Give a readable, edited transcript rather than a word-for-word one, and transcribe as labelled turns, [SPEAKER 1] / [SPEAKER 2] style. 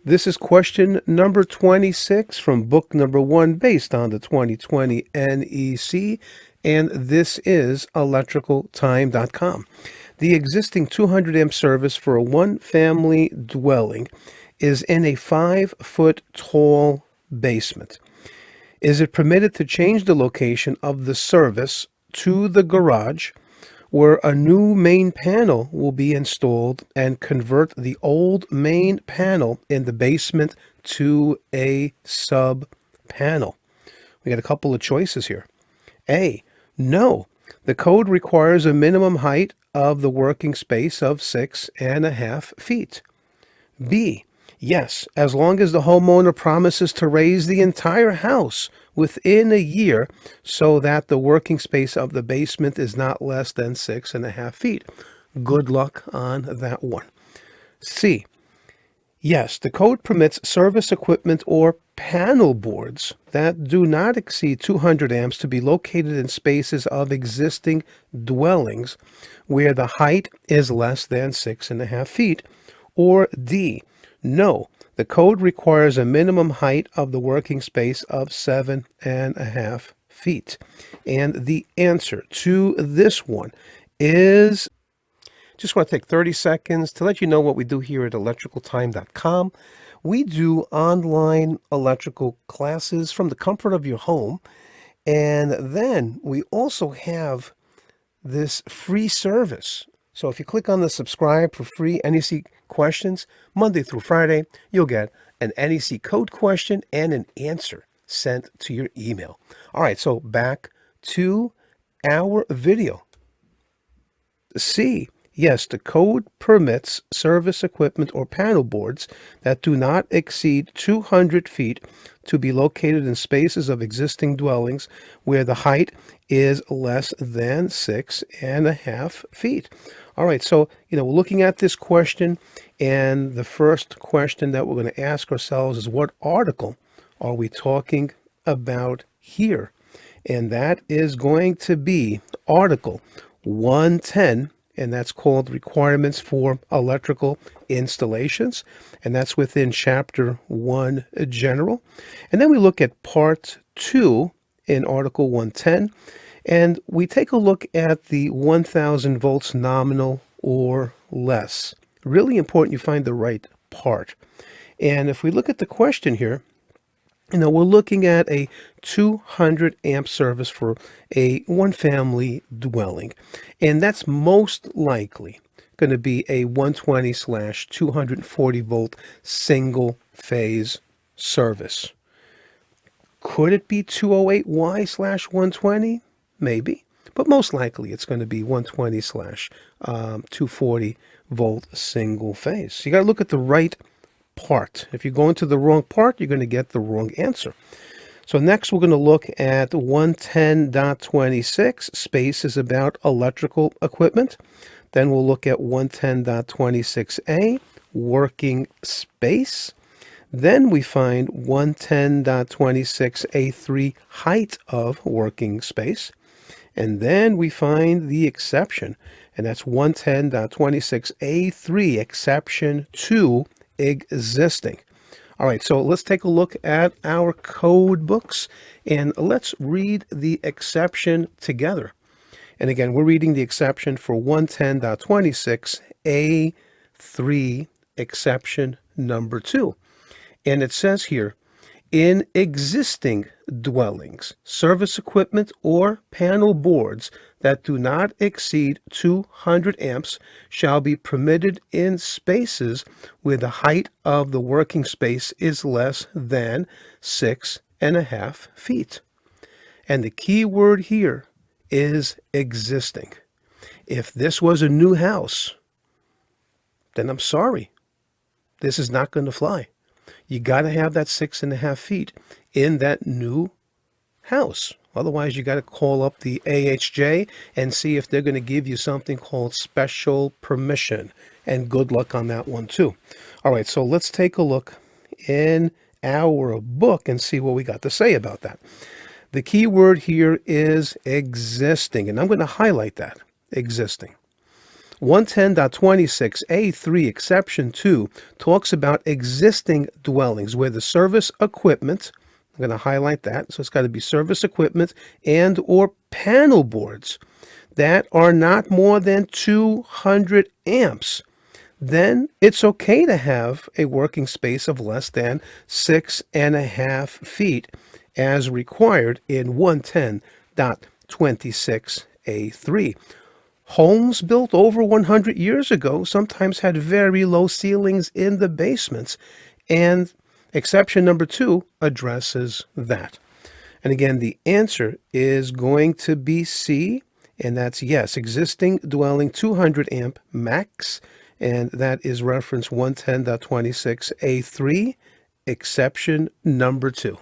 [SPEAKER 1] This is question number 26 from book number 1 based on the 2020 NEC, and this is electricaltime.com. The existing 200 amp service for a one-family dwelling is in a 5-foot tall basement. Is it permitted to change the location of the service to the garage, where a new main panel will be installed, and convert the old main panel in the basement to a sub panel? We got a couple of choices here. A, no. The code requires a minimum height of the working space of 6.5 feet. B, yes, as long as the homeowner promises to raise the entire house within a year so that the working space of the basement is not less than 6.5 feet. Good luck on that one. C, yes, the code permits service equipment or panel boards that do not exceed 200 amps to be located in spaces of existing dwellings where the height is less than 6.5 feet. Or D, no, the code requires a minimum height of the working space of 7.5 feet. And the answer to this one is, just want to take 30 seconds to let you know what we do here at electricaltime.com. We do online electrical classes from the comfort of your home. And then we also have this free service. So if you click on the subscribe for free NEC questions, Monday through Friday, you'll get an NEC code question and an answer sent to your email. All right, so back to our video. C, yes, the code permits service equipment or panel boards that do not exceed 200 feet to be located in spaces of existing dwellings where the height is less than 6.5 feet. All right, so, we're looking at this question, and the first question that we're going to ask ourselves is, what article are we talking about here? And that is going to be Article 110, and that's called Requirements for Electrical Installations, and that's within Chapter 1 General. And then we look at Part 2 in Article 110, and we take a look at the 1,000 volts nominal or less. Really important you find the right part. And if we look at the question here, we're looking at a 200 amp service for a one-family dwelling. And that's most likely going to be a 120/240 volt single phase service. Could it be 208Y/120? Maybe, but most likely it's going to be 120/240 volt single phase. So you got to look at the right part. If you go into the wrong part, you're going to get the wrong answer. So next we're going to look at 110.26. Space is about electrical equipment. Then we'll look at 110.26a, working space. Then we find 110.26a3, height of working space. And then we find the exception, and that's 110.26a3, exception to existing. All right, so let's take a look at our code books, and let's read the exception together. And again, we're reading the exception for 110.26a3, exception number 2. And it says here, in existing dwellings, service equipment or panel boards that do not exceed 200 amps shall be permitted in spaces where the height of the working space is less than 6.5 feet. And the key word here is existing. If this was a new house, then I'm sorry, this is not going to fly. You got to have that 6.5 feet in that new house. Otherwise, you got to call up the AHJ and see if they're going to give you something called special permission. And good luck on that one, too. All right, so let's take a look in our book and see what we got to say about that. The key word here is existing, and I'm going to highlight that, existing. 110.26a3 exception 2 talks about existing dwellings where the service equipment, I'm going to highlight that, so it's got to be service equipment and or panel boards that are not more than 200 amps, then it's okay to have a working space of less than 6.5 feet as required in 110.26a3. Homes built over 100 years ago sometimes had very low ceilings in the basements, and exception number 2 addresses that. And again, the answer is going to be C, and that's yes, existing dwelling 200 amp max, and that is reference 110.26a3, exception number 2.